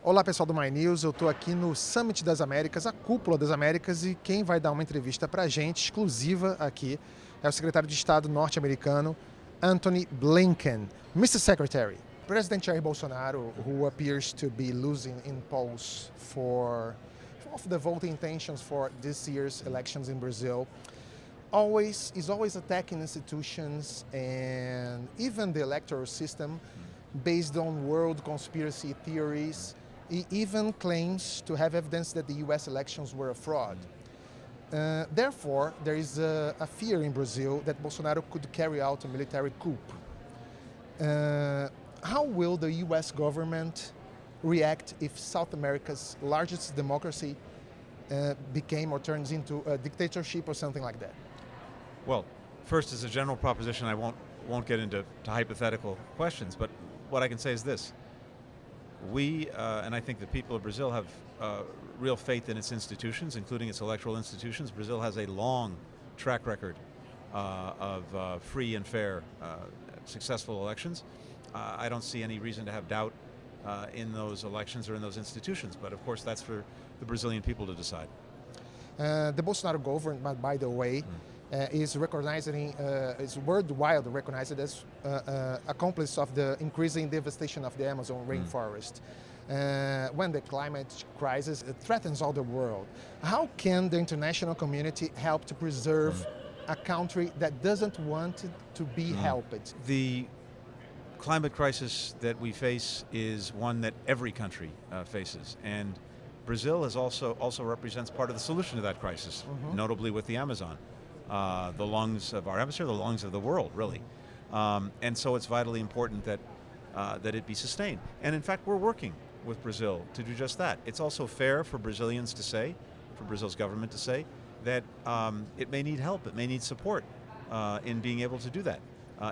Olá pessoal do MyNews, eu estou aqui no Summit das Américas, a cúpula das Américas, e quem vai dar uma entrevista para a gente, exclusiva aqui, é o Secretário de Estado norte-americano, Antony Blinken. Mr. Secretary, President Jair Bolsonaro, who appears to be losing in polls of the voting intentions for this year's elections in Brazil, is always attacking institutions and even the electoral system based on world conspiracy theories. He even claims to have evidence that the US elections were a fraud. Therefore, there is a fear in Brazil that Bolsonaro could carry out a military coup. How will the US government react if South America's largest democracy became or turns into a dictatorship or something like that? Well, first, as a general proposition, I won't get into hypothetical questions, but what I can say is this. We, and I think the people of Brazil, have real faith in its institutions, including its electoral institutions. Brazil has a long track record of free and fair, successful elections. I don't see any reason to have doubt in those elections or in those institutions, but of course that's for the Brazilian people to decide. The Bolsonaro government, by the way, is worldwide recognized as accomplice of the increasing devastation of the Amazon rainforest. When the climate crisis threatens all the world, how can the international community help to preserve a country that doesn't want to be helped? The climate crisis that we face is one that every country faces, and Brazil also represents part of the solution to that crisis, notably with the Amazon. The lungs of our hemisphere, the lungs of the world, really. And so it's vitally important that it be sustained. And in fact, we're working with Brazil to do just that. It's also fair for Brazilians to say, for Brazil's government to say, that it may need help, it may need support in being able to do that,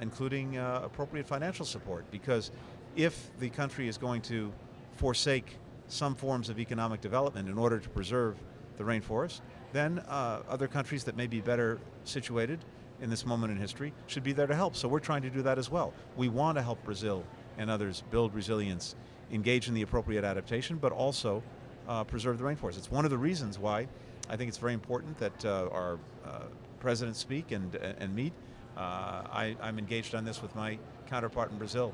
including appropriate financial support. Because if the country is going to forsake some forms of economic development in order to preserve the rainforest, then other countries that may be better situated in this moment in history should be there to help. So we're trying to do that as well. We want to help Brazil and others build resilience, engage in the appropriate adaptation, but also preserve the rainforest. It's one of the reasons why I think it's very important that our presidents speak and meet. I'm engaged on this with my counterpart in Brazil,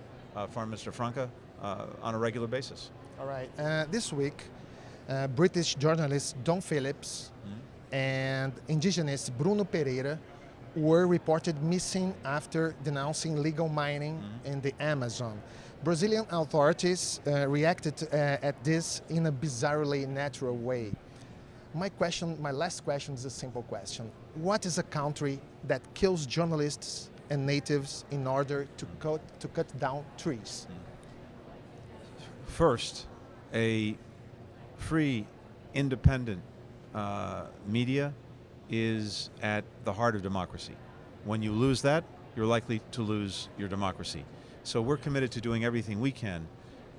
Foreign Minister Franca, on a regular basis. All right. This week, British journalist Dom Phillips and indigenous Bruno Pereira were reported missing after denouncing legal mining in the Amazon. Brazilian authorities reacted at this in a bizarrely natural way. My last question is a simple question. What is a country that kills journalists and natives in order to cut down trees? First, a free, independent media is at the heart of democracy. When you lose that, you're likely to lose your democracy. So we're committed to doing everything we can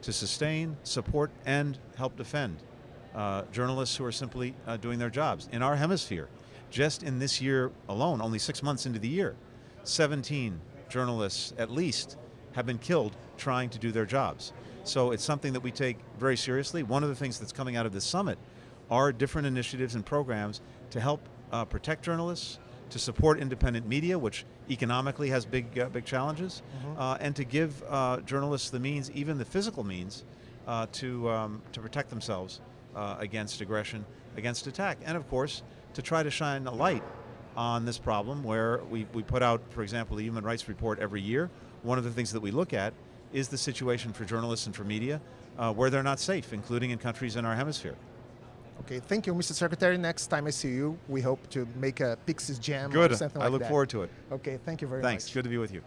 to sustain, support, and help defend journalists who are simply doing their jobs. In our hemisphere, just in this year alone, only 6 months into the year, 17 journalists at least have been killed trying to do their jobs. So it's something that we take very seriously. One of the things that's coming out of this summit are different initiatives and programs to help protect journalists, to support independent media, which economically has big challenges, and to give journalists the means, even the physical means, to protect themselves against aggression, against attack, and of course to try to shine a light on this problem where we put out, for example, the Human Rights Report every year. One of the things that we look at is the situation for journalists and for media where they're not safe, including in countries in our hemisphere. Okay, thank you, Mr. Secretary. Next time I see you, we hope to make a Pixies jam Good. or something like that. I look forward to it. Okay, thank you very much. Thanks. Good to be with you.